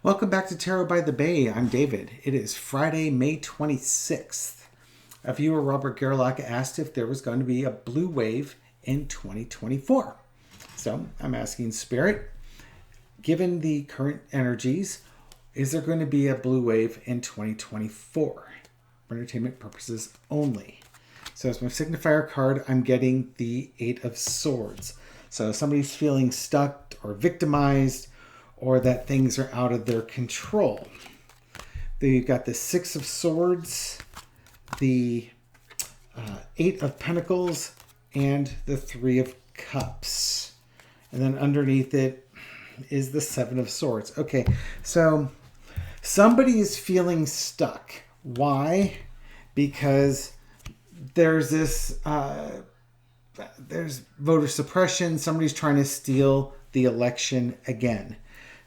Welcome back to Tarot by the Bay. I'm David. It is Friday, May 26th. A viewer, Robert Gerlach, asked if there was going to be a blue wave in 2024. So I'm asking Spirit, given the current energies, is there going to be a blue wave in 2024? For entertainment purposes only. So as my signifier card, I'm getting the Eight of Swords. So somebody's feeling stuck or victimized, or that things are out of their control. Then you've got the Six of Swords, the Eight of Pentacles, and the Three of Cups. And then underneath it is the Seven of Swords. Okay, so somebody is feeling stuck. Why? Because there's this, there's voter suppression. Somebody's trying to steal the election again.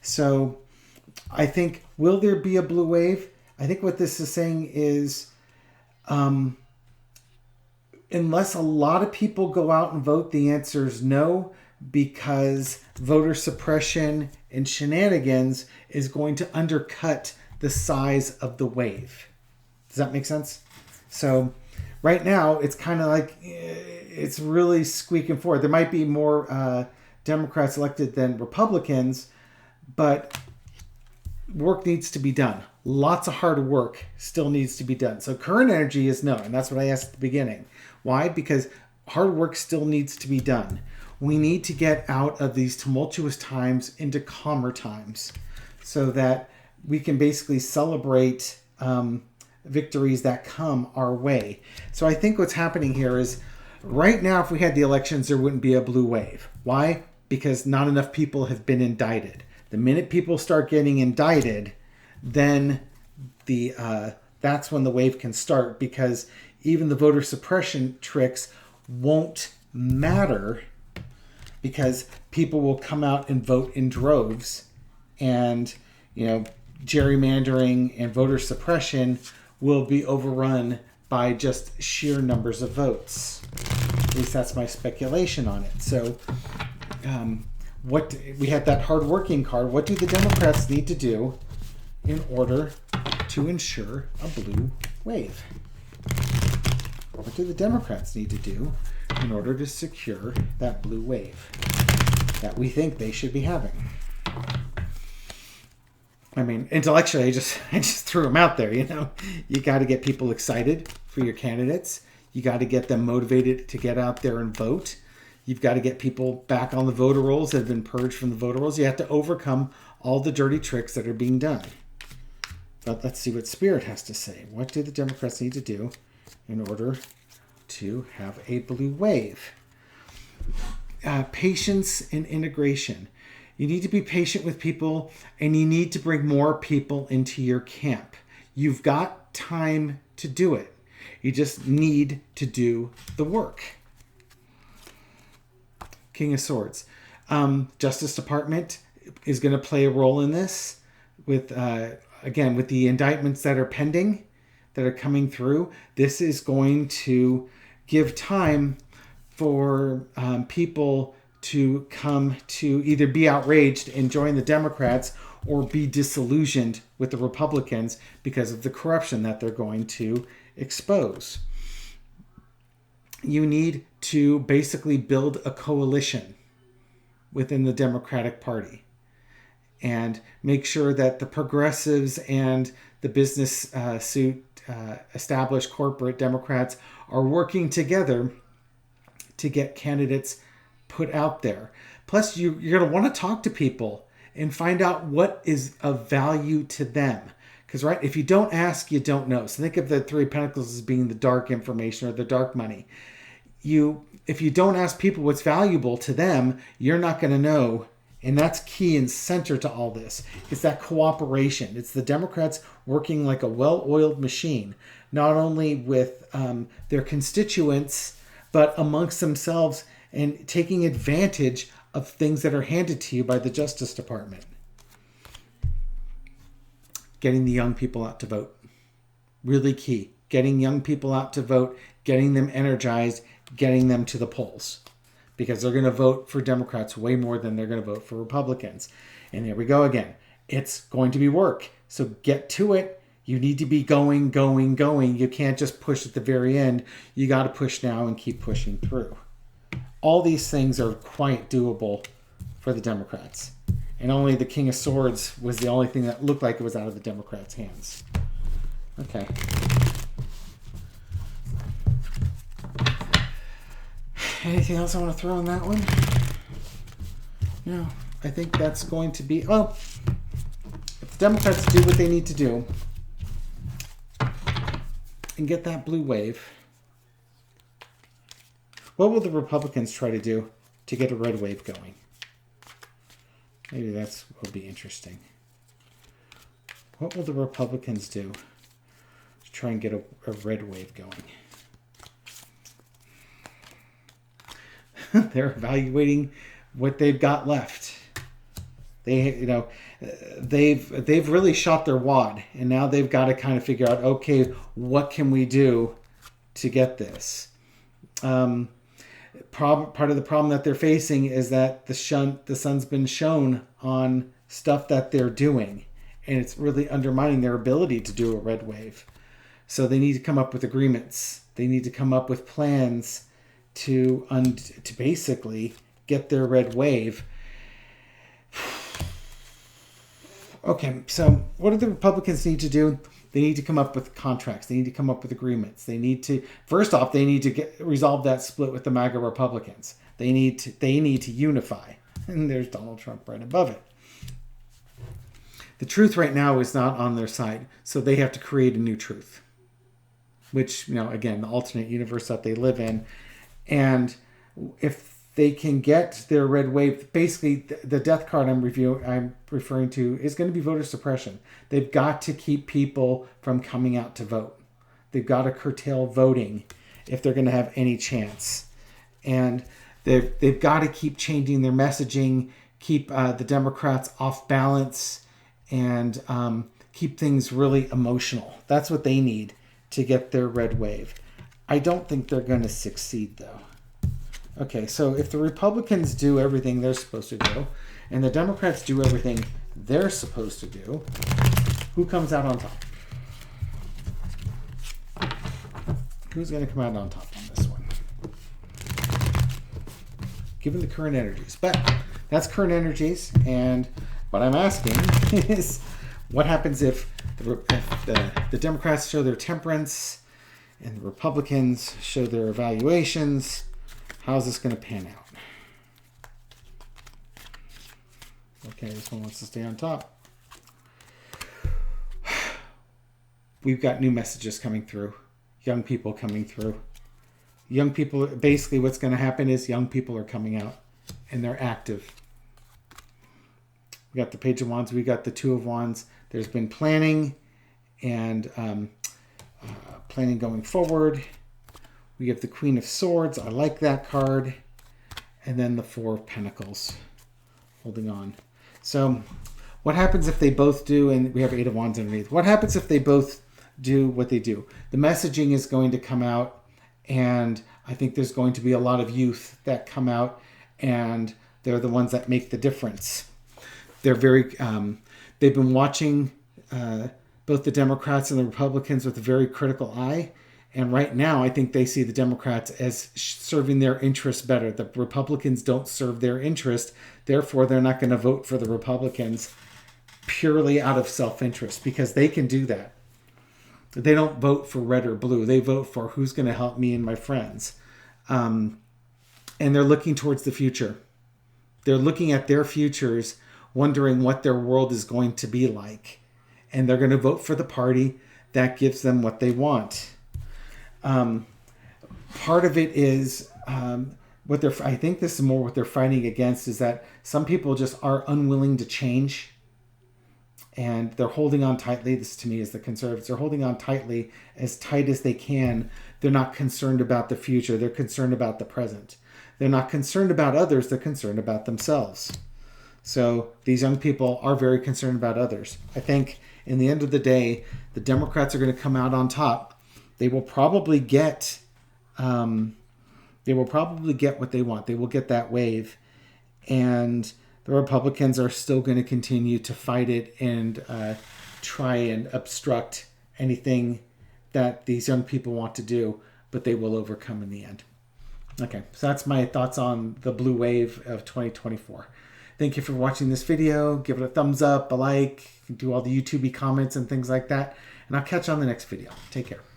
So I think, will there be a blue wave? I think what this is saying is, unless a lot of people go out and vote, the answer is no, because voter suppression and shenanigans is going to undercut the size of the wave. Does that make sense? So right now, it's kind of like, it's really squeaking forward. There might be more Democrats elected than Republicans, but work needs to be done. Lots of hard work still needs to be done. So current energy is no, and that's what I asked at the beginning. Why? Because hard work still needs to be done. We need to get out of these tumultuous times into calmer times so that we can basically celebrate victories that come our way. So I think what's happening here is, right now, if we had the elections, there wouldn't be a blue wave. Why? Because not enough people have been indicted. The minute people start getting indicted, then that's when the wave can start, because even the voter suppression tricks won't matter, because people will come out and vote in droves, and gerrymandering and voter suppression will be overrun by just sheer numbers of votes. At least that's my speculation on it. So what we had that hard-working card. What do the Democrats need to do in order to ensure a blue wave? What do the Democrats need to do in order to secure that blue wave that we think they should be having? I mean, intellectually, I just threw them out there. You got to get people excited for your candidates. You got to get them motivated to get out there and vote. You've got to get people back on the voter rolls that have been purged from the voter rolls. You have to overcome all the dirty tricks that are being done. But let's see what Spirit has to say. What do the Democrats need to do in order to have a blue wave? Patience and integration. You need to be patient with people, and you need to bring more people into your camp. You've got time to do it. You just need to do the work. King of Swords. Justice Department is going to play a role in this with, again, with the indictments that are pending, that are coming through. This is going to give time for people to come to either be outraged and join the Democrats, or be disillusioned with the Republicans because of the corruption that they're going to expose. You need to basically build a coalition within the Democratic Party and make sure that the progressives and the business established corporate Democrats are working together to get candidates put out there. Plus, you're going to want to talk to people and find out what is of value to them. Because, right, if you don't ask, you don't know. So think of the Three of Pentacles as being the dark information or the dark money. If you don't ask people what's valuable to them, you're not going to know. And that's key and center to all this. It's that cooperation. It's the Democrats working like a well-oiled machine, not only with their constituents, but amongst themselves, and taking advantage of things that are handed to you by the Justice Department. Getting the young people out to vote. Really key. Getting young people out to vote, getting them energized, getting them to the polls. Because they're going to vote for Democrats way more than they're going to vote for Republicans. And here we go again. It's going to be work. So get to it. You need to be going. You can't just push at the very end. You got to push now and keep pushing through. All these things are quite doable for the Democrats. And only the King of Swords was the only thing that looked like it was out of the Democrats' hands. Okay. Anything else I want to throw on that one? No. I think that's going to be... Well, if the Democrats do what they need to do and get that blue wave, what will the Republicans try to do to get a red wave going? Maybe that's what will be interesting. What will the Republicans do to try and get a red wave going? They're evaluating what they've got left. They've really shot their wad, and now they've got to kind of figure out, okay, what can we do to get this? Part of the problem that they're facing is that the sun's been shown on stuff that they're doing, and it's really undermining their ability to do a red wave. So they need to come up with agreements. They need to come up with plans to basically get their red wave. Okay, so what do the Republicans need to do? They need to come up with contracts. They need to come up with agreements. They need to, first off, they need to resolve that split with the MAGA Republicans. They need to unify. And there's Donald Trump right above it. The truth right now is not on their side, so they have to create a new truth. Which, again, the alternate universe that they live in. And if they can get their red wave, basically the death card I'm referring to is going to be voter suppression. They've got to keep people from coming out to vote. They've got to curtail voting if they're going to have any chance. And they've got to keep changing their messaging, keep the Democrats off balance, and keep things really emotional. That's what they need to get their red wave. I don't think they're going to succeed, though. Okay, so if the Republicans do everything they're supposed to do, and the Democrats do everything they're supposed to do, who comes out on top? Who's going to come out on top on this one? Given the current energies. But that's current energies, and what I'm asking is, what happens if the Democrats show their temperance and the Republicans show their evaluations? How's this going to pan out? Okay, this one wants to stay on top. We've got new messages coming through. Young people coming through. Young people, basically what's going to happen is young people are coming out and they're active. We got the Page of Wands. We got the Two of Wands. There's been planning and planning going forward. We have the Queen of Swords. I like that card. And then the Four of Pentacles. Holding on. So what happens if they both do, and we have Eight of Wands underneath. What happens if they both do what they do? The messaging is going to come out, and I think there's going to be a lot of youth that come out, and they're the ones that make the difference. They're very, they've been watching both the Democrats and the Republicans with a very critical eye. And right now, I think they see the Democrats as serving their interests better. The Republicans don't serve their interest. Therefore, they're not going to vote for the Republicans purely out of self-interest, because they can do that. They don't vote for red or blue. They vote for who's going to help me and my friends. And they're looking towards the future. They're looking at their futures, wondering what their world is going to be like. And they're going to vote for the party that gives them what they want. Part of it is I think this is more what they're fighting against, is that some people just are unwilling to change, and they're holding on tightly. This to me is the conservatives. They're holding on tightly, as tight as they can. They're not concerned about the future. They're concerned about the present. They're not concerned about others. They're concerned about themselves. So these young people are very concerned about others. I think in the end of the day, the Democrats are going to come out on top. They will probably get what they want. They will get that wave. And the the Republicans are still going to continue to fight it and try and obstruct anything that these young people want to do, but they will overcome in the end. Okay, so that's my thoughts on the blue wave of 2024. Thank you for watching this video. Give it a thumbs up, a like, do all the YouTube comments and things like that. And I'll catch you on the next video. Take care.